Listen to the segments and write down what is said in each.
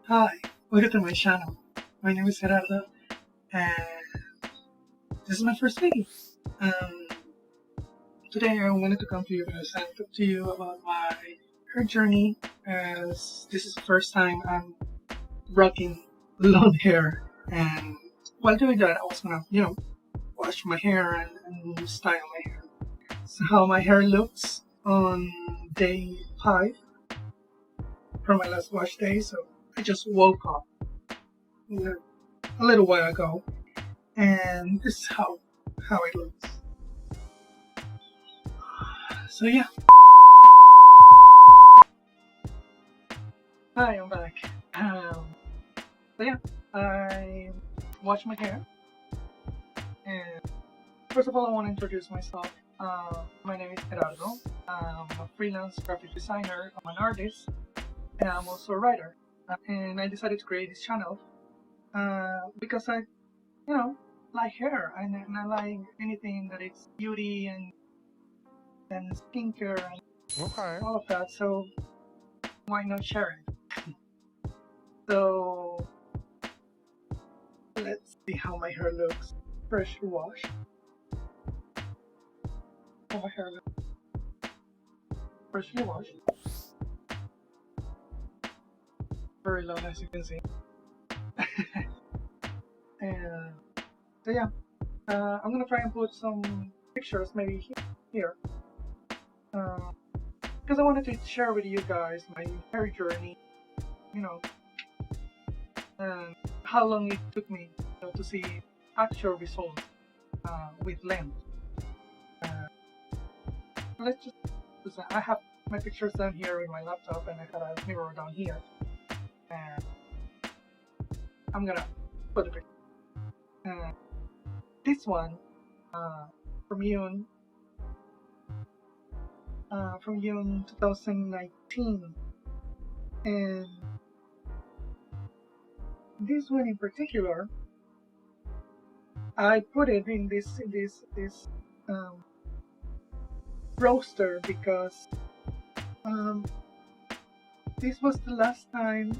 Hi, welcome to my channel. My name is Gerardo and this is my first video. Um, Today I wanted to come to you guys and talk to you about my hair journey, as this is the first time I'm rocking long hair, and while doing that I was gonna, wash my hair and style my hair. So how my hair looks on day 5 from my last wash day. So I just woke up a little while ago, and this is how it looks. So yeah, hi, I'm back. So yeah, I washed my hair, and first of all, I want to introduce myself. My name is Gerardo. I'm a freelance graphic designer. I'm an artist, and I'm also a writer. And I decided to create this channel because I, like hair, and I like anything that is beauty and skincare and all of that. So why not share it? So let's see how my hair looks. Freshly washed. How my hair looks. Freshly washed. Very long, as you can see. And so yeah, I'm gonna try and put some pictures maybe here. Because I wanted to share with you guys my hair journey, you know, and how long it took me to see actual results with length. Let's just, I have my pictures down here in my laptop, and I have a mirror down here, and I'm gonna put the picture. This one from June 2019, and this one in particular, I put it in this roster because this was the last time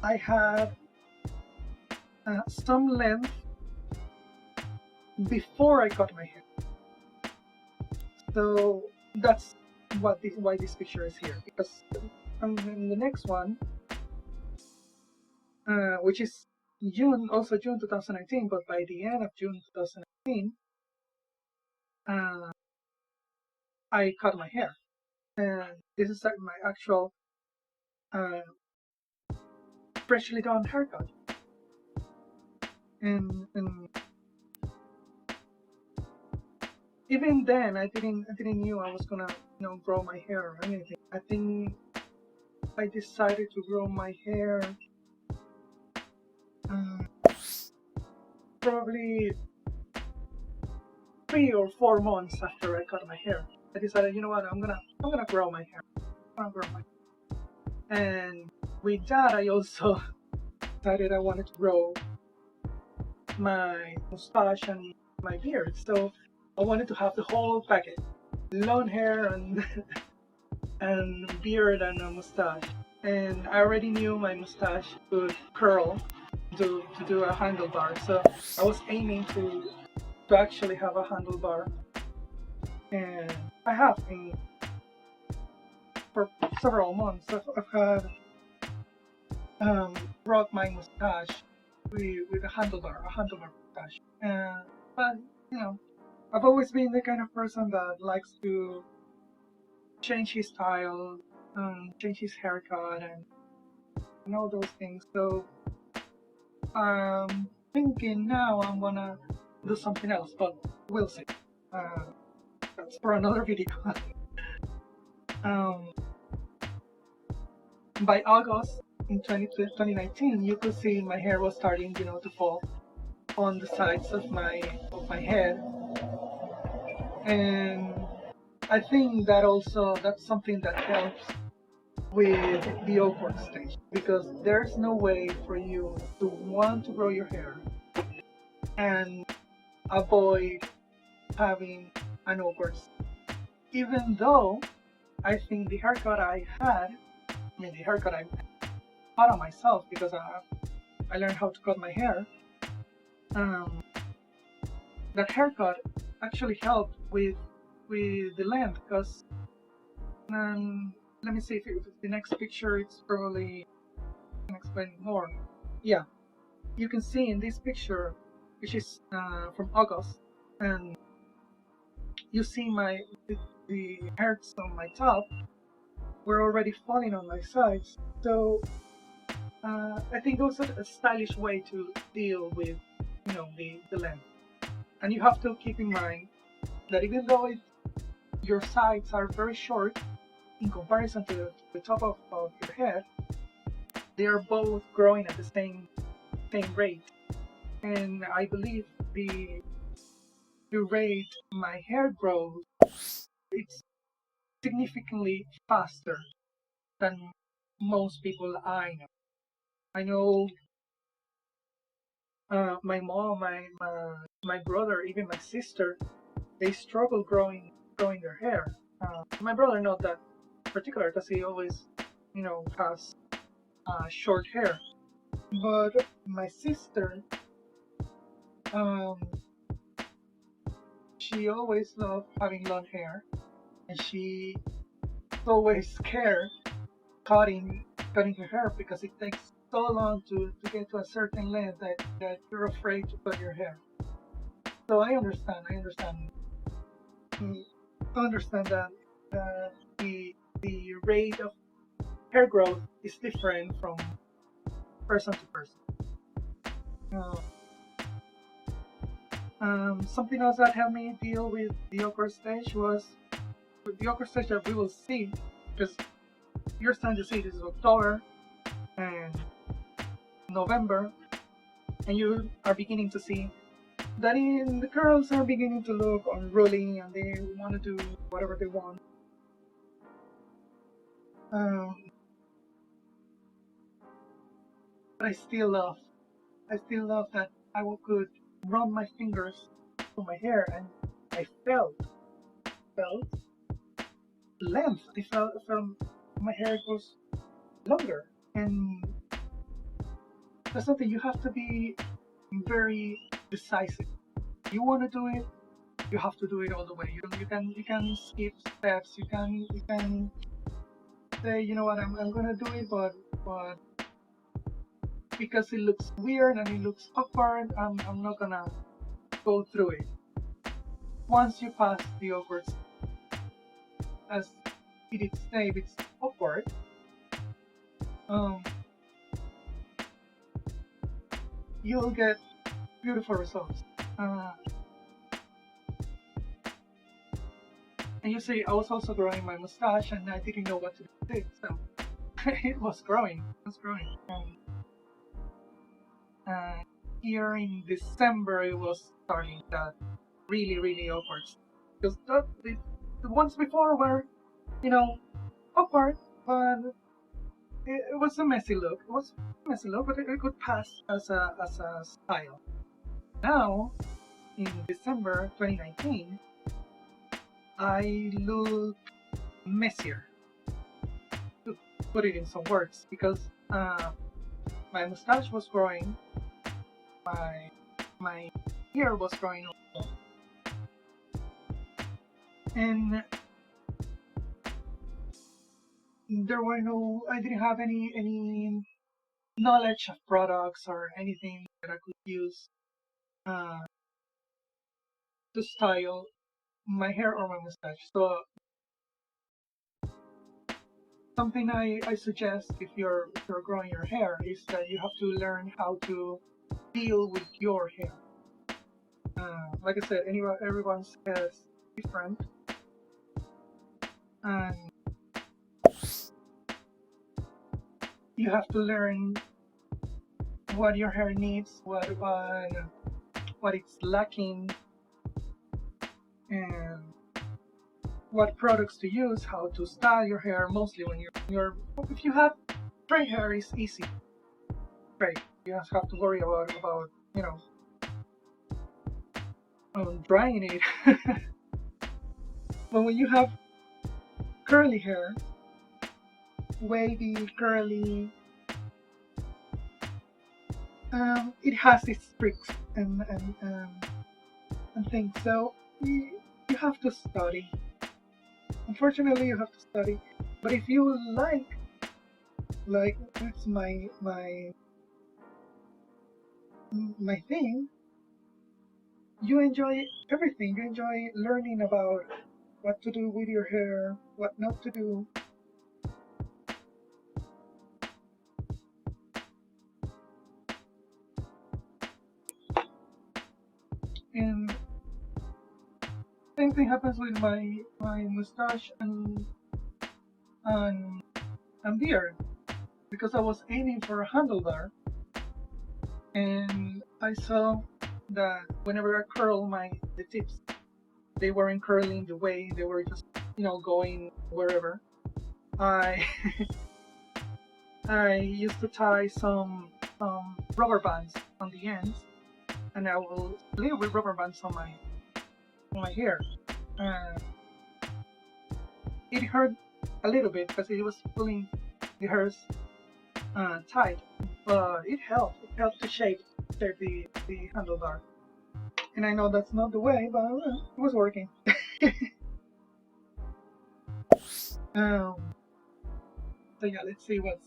I had some length before I cut my hair. So that's why this picture is here, because in the next one, which is June 2019, but by the end of June 2019, I cut my hair, and this is my actual freshly done haircut. And even then, I didn't knew I was gonna grow my hair or anything. I think I decided to grow my hair probably 3 or 4 months after I cut my hair. I decided, you know what, I'm gonna grow my hair. And with that, I also decided I wanted to grow my mustache and my beard. So I wanted to have the whole package: long hair and and beard and a mustache. And I already knew my mustache could curl to do a handlebar. So I was aiming to actually have a handlebar, and I have for several months. I've had rock my mustache with a handlebar mustache. But I've always been the kind of person that likes to change his style, change his haircut, and all those things. So I'm thinking now I'm gonna do something else, but we'll see. That's for another video. By August in 2019, you could see my hair was starting, to fall on the sides of my head, and I think that's something that helps with the awkward stage, because there's no way for you to want to grow your hair and avoid having an awkward stage. Even though I think the haircut I taught on myself because I learned how to cut my hair. Um, that haircut actually helped with the length because let me see if the next picture it's probably can explain more. Yeah, you can see in this picture, which is from August, and you see the hairs on my top were already falling on my sides. So I think it was a stylish way to deal with, the length. And you have to keep in mind that even though your sides are very short in comparison to the top of your head, they are both growing at the same rate. And I believe the rate my hair grows, it's significantly faster than most people I know. I know my mom, my brother, even my sister, they struggle growing their hair. My brother not that particular because he always, has short hair. But my sister, um, she always loved having long hair, and she always scared cutting her hair because it takes so long to get to a certain length that you're afraid to cut your hair. So I understand. Mm, I understand that the rate of hair growth is different from person to person. Uh, Something else that helped me deal with the awkward stage was the awkward stage that we will see, because you're starting to see this is October and November, and you are beginning to see that the curls are beginning to look unruly and they want to do whatever they want. Um, but I still love that I could run my fingers through my hair and I felt length. I felt my hair was longer, and that's something you have to be very decisive. You want to do it, you have to do it all the way. You can skip steps. You can say, you know what, I'm gonna do it, but because it looks weird and it looks awkward, I'm not gonna go through it. Once you pass the awkward, as it did say, it's awkward. Um, you'll get beautiful results. And you see, I was also growing my mustache, and I didn't know what to do with it, so it was growing. And here in December, it was starting that really awkward. Because the ones before were, awkward, but it was a messy look. It was a messy look, but it could pass as a style. Now, in December 2019, I look messier, to put it in some words, because my mustache was growing, my hair was growing also, and I didn't have any knowledge of products or anything that I could use uh, to style my hair or my mustache. So something I suggest if you're growing your hair is that you have to learn how to deal with your hair. Like I said, everyone's hair is different, and you have to learn what your hair needs, what it's lacking, and what products to use, how to style your hair. Mostly when if you have straight hair, it's easy. Straight, you just have to worry about drying it. But when you have curly hair, wavy, curly, it has its tricks and things. So you have to study. Unfortunately, you have to study. But if you like that's my thing, you enjoy everything. You enjoy learning about what to do with your hair, what not to do. And same thing happens with my mustache and beard, because I was aiming for a handlebar, and I saw that whenever I curl the tips, they weren't curling the way they were, just going wherever. I I used to tie some rubber bands on the ends, and I will play with rubber bands on my hair. Uh, it hurt a little bit because it was pulling the hairs tight, but it helped. It helped to shape the handlebar. And I know that's not the way, but it was working. um, so yeah, let's see what's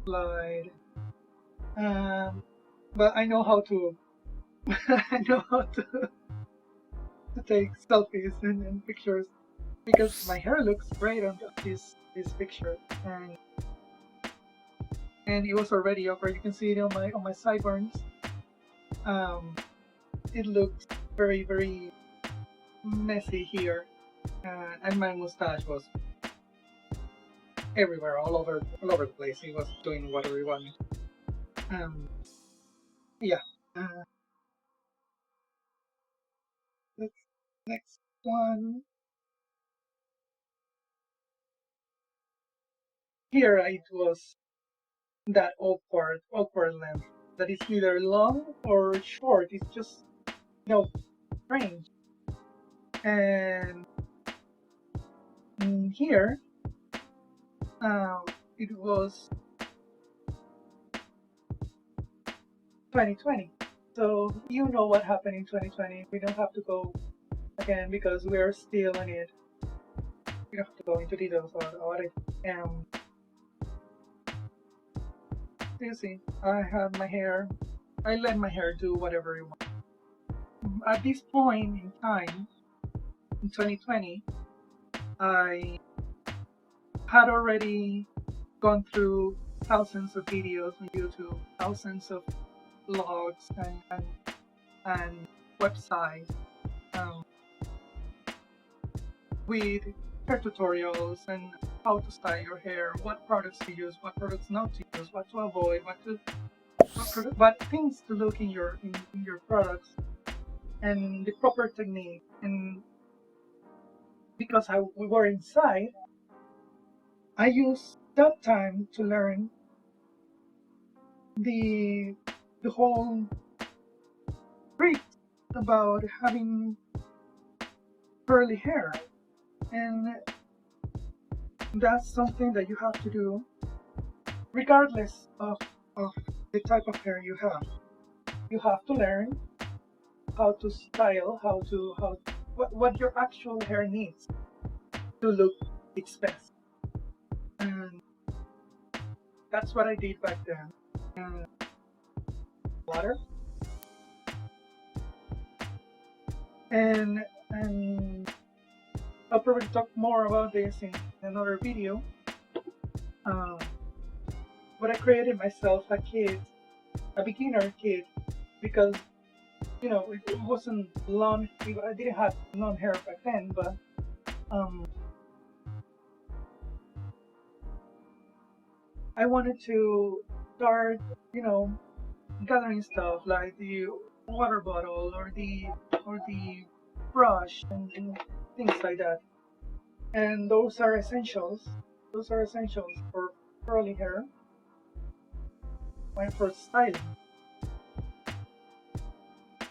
slide. But I know how to I know how to take selfies and pictures, because my hair looks great on this picture, and it was already over. You can see it on my sideburns. It looks very, very messy here, and my mustache was everywhere, all over the place. He was doing whatever he wanted. Yeah. Uh, next one. Here it was that awkward length that is either long or short. It's just strange. And here, it was 2020. So you know what happened in 2020. We don't have to go again because we're still in it. We don't have to go into details about it. You see, I had my hair. I let my hair do whatever it wants. At this point in time, in 2020, I had already gone through thousands of videos on YouTube, thousands of blogs and websites with hair tutorials and how to style your hair, what products to use, what products not to use, what to avoid, what things to look in your products, and the proper technique. And because we were inside, I used that time to learn the whole tricks about having curly hair. And that's something that you have to do regardless of the type of hair you have. You have to learn how to style, what your actual hair needs to look its best. And that's what I did back then. Water. And I'll probably talk more about this in another video. But I created myself a beginner kit, because it wasn't long. I didn't have long hair back then, but I wanted to start, gathering stuff like the water bottle or the brush and things like that. And those are essentials. Those are essentials for curly hair and for styling.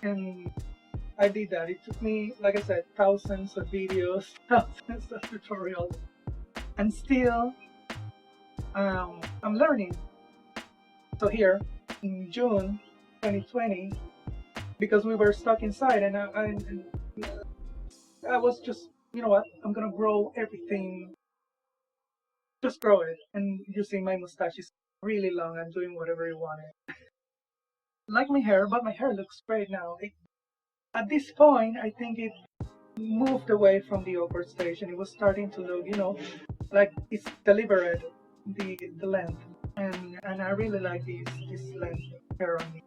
And I did that. It took me, like I said, thousands of videos, thousands of tutorials, and still I'm learning. So here in June, 2020 because we were stuck inside, and I was just, you know what, I'm gonna grow everything, just grow it. And you see my mustache is really long. I'm doing whatever you want. Like my hair, but my hair looks great now. At this point, I think it moved away from the awkward stage, and it was starting to look, like it's deliberate, the length, and I really like this length hair on me.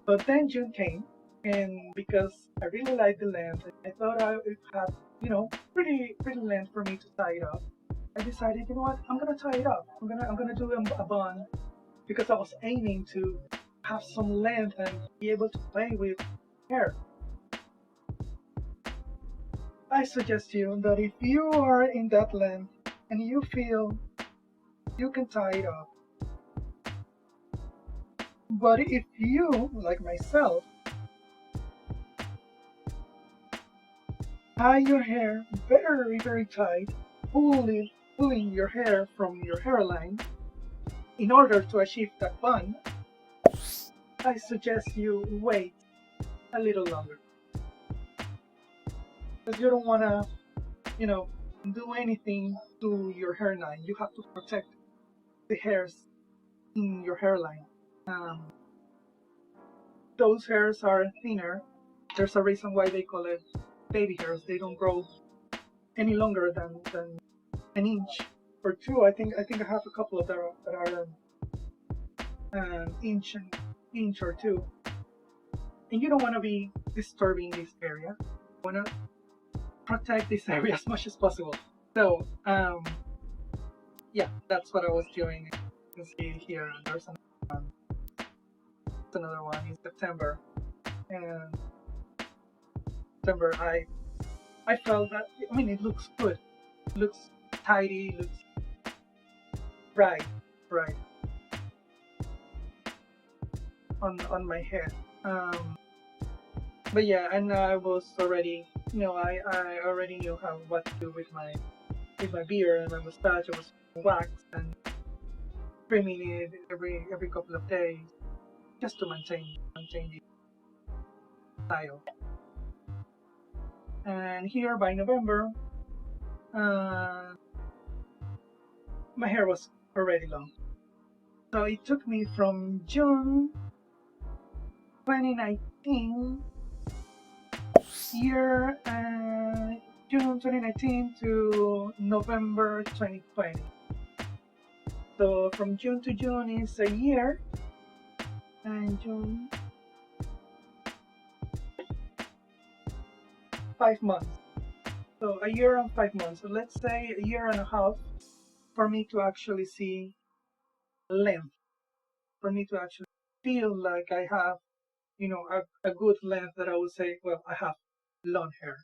But then June came, and because I really liked the length, I thought I would have, pretty length for me to tie it up. I decided, you know what, I'm gonna tie it up. I'm gonna do a bun because I was aiming to have some length and be able to play with hair. I suggest you that if you are in that length and you feel you can tie it up, but if you, like myself, tie your hair very, very tight, pulling your hair from your hairline in order to achieve that bun, I suggest you wait a little longer. Because you don't want to, do anything to your hairline. You have to protect the hairs in your hairline. Um, those hairs are thinner. There's a reason why they call it baby hairs. They don't grow any longer than an inch or two. I think I have a couple of that are inch or two, and you don't want to be disturbing this area. You want to protect this area as much as possible. So yeah, that's what I was doing. You can see here there's another one in September, and September I felt that, I mean, it looks good, it looks tidy, looks right on my head. But yeah, and I was already, I already knew what to do with my beard and my mustache. I was waxed and trimming it every couple of days just to maintain the style. And here by November, my hair was already long. So it took me from June 2019 June 2019 to November 2020. So from June to June is a year, and June 5 months. So a year and 5 months. So let's say a year and a half for me to actually see length, for me to actually feel like I have, a good length that I would say, well, I have long hair,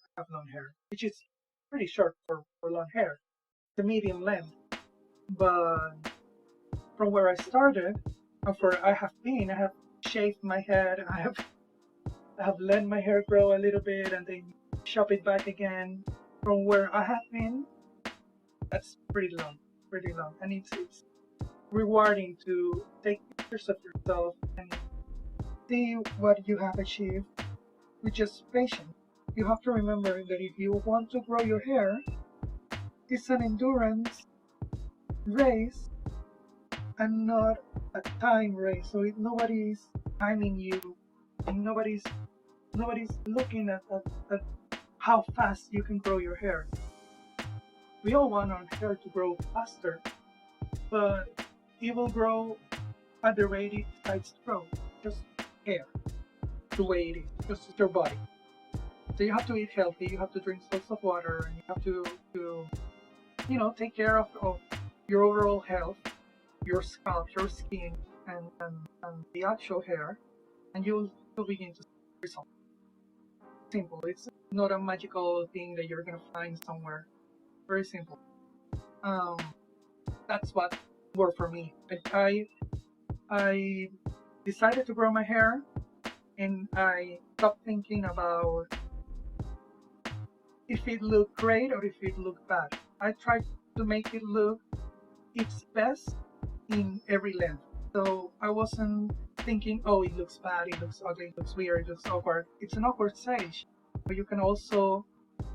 which is pretty short for long hair. The medium length. But from where I started, and where I have shaved my head, I have let my hair grow a little bit and then chop it back again. From where I have been, that's pretty long, and it's rewarding to take pictures of yourself and see what you have achieved with just patience. You have to remember that if you want to grow your hair, it's an endurance race and not a time race. So nobody's timing you, and nobody's looking at how fast you can grow your hair. We all want our hair to grow faster, but it will grow at the rate it decides to grow. Just hair, the way it is, just your body. So you have to eat healthy, you have to drink lots of water, and you have to take care of your overall health, your scalp, your skin, and the actual hair, and you'll begin to see results. Simple. It's not a magical thing that you're gonna find somewhere. Very simple. That's what worked for me. I decided to grow my hair, and I stopped thinking about if it looked great or if it looked bad. I tried to make it look its best in every length. So I wasn't thinking, oh, it looks bad, it looks ugly, it looks weird, it looks awkward. It's an awkward stage, but you can also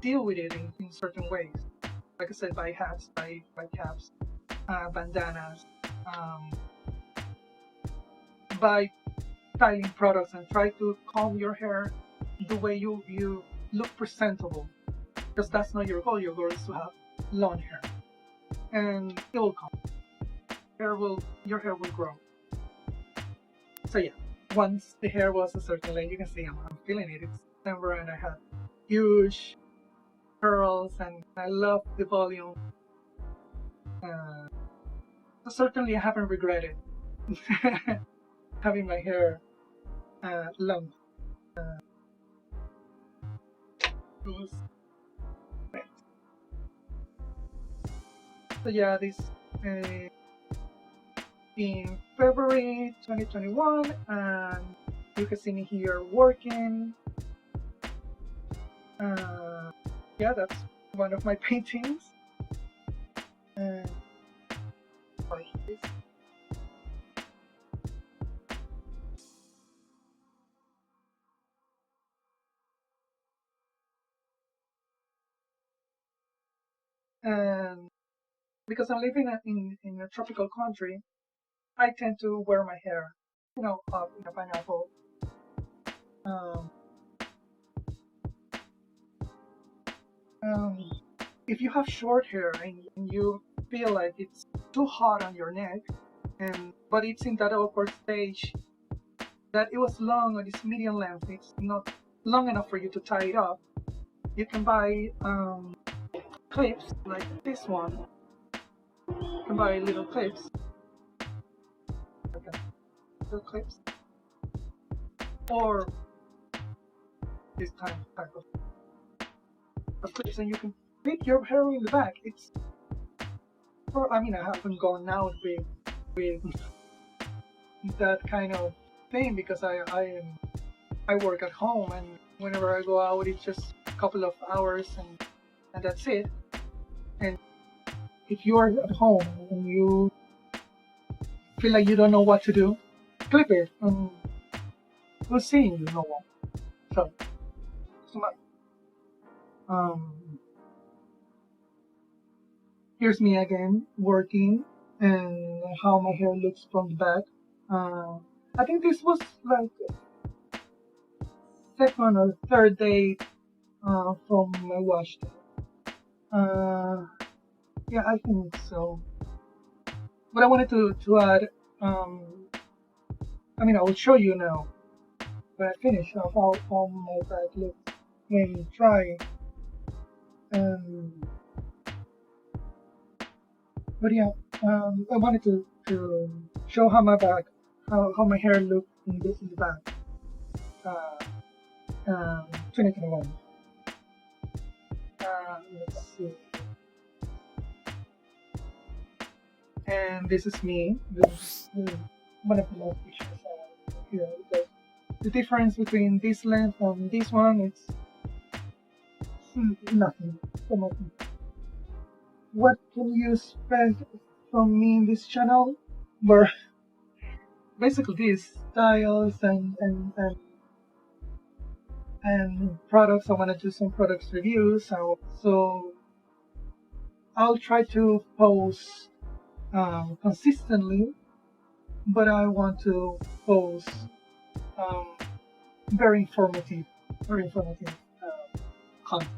deal with it in certain ways. Like I said, buy hats, buy caps, bandanas, um, buy styling products, and try to comb your hair the way you look presentable. Because that's not your goal. Your goal is to have long hair, and it will come. Your hair will grow. So yeah, once the hair was a certain length, you can see I'm feeling it. It's December and I had huge curls and I love the volume. So certainly I haven't regretted having my hair long. It was great. So yeah, this uh, in February 2021, and you can see me here working. Yeah, that's one of my paintings. And because I'm living in a tropical country, I tend to wear my hair, up in a pineapple. Um, um, if you have short hair and you feel like it's too hot on your neck, but it's in that awkward stage that it was long or it's medium length, it's not long enough for you to tie it up, you can buy clips like this one. You can buy little clips, okay, little clips, or this type of clips, and you can fit your hair in the back. It's, I mean, I haven't gone out with that kind of thing because I work at home, and whenever I go out, it's just a couple of hours, and that's it. And if you are at home and you feel like you don't know what to do, clip it, and we'll see you know what. So, here's me again working, and how my hair looks from the back. I think this was like second or third day from my wash day. Yeah, I think so. But I wanted to add, I mean, I will show you now when I finish how my back looks when dry. But yeah, I wanted to show how my back, how my hair looked in the back. 2021. Let's see. And this is me. This is one of the last pictures I have here. The difference between this length and this one, it's nothing. Nothing. What can you expect from me in this channel? Where basically these styles and products. I want to do some products reviews. So I'll try to post consistently, but I want to post very informative content.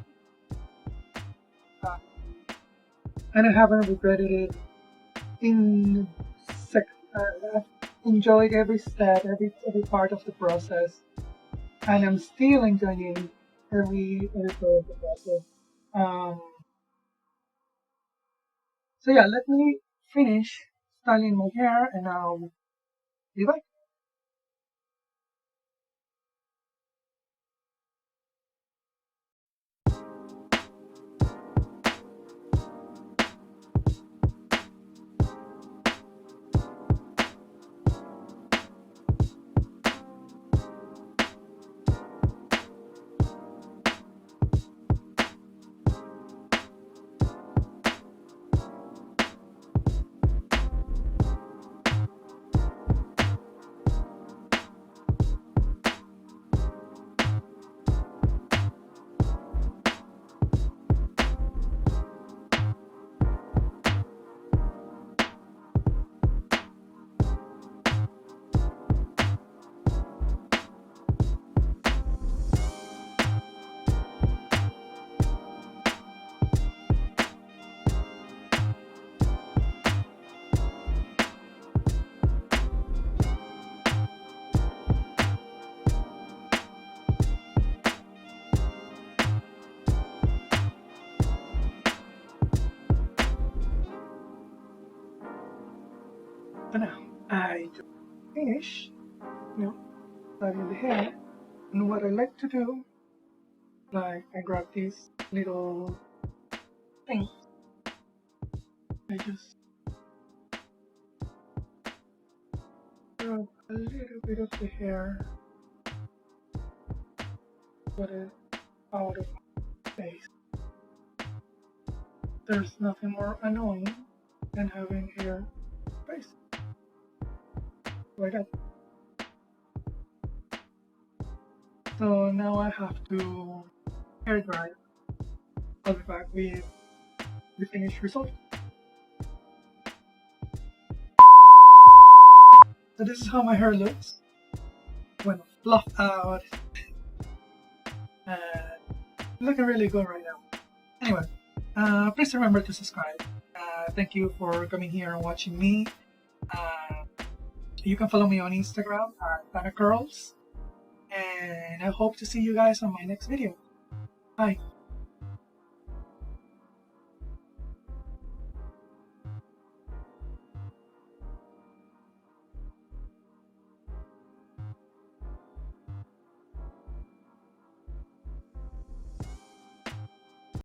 And I haven't regretted it. I've enjoyed every step, every part of the process, and I'm still enjoying every part of the process. So yeah, let me finish styling my hair, and I'll be back. So now I just finish, styling the hair. And what I like to do, like I grab these little things. I just grab a little bit of the hair, put it out of my face. There's nothing more annoying than having hair face like that. So now I have to hair dry. I'll be back with the finished result. So this is how my hair looks when fluffed out. Looking really good right now. Anyway, please remember to subscribe. Thank you for coming here and watching me. You can follow me on Instagram at PanaCurls. And I hope to see you guys on my next video. Bye.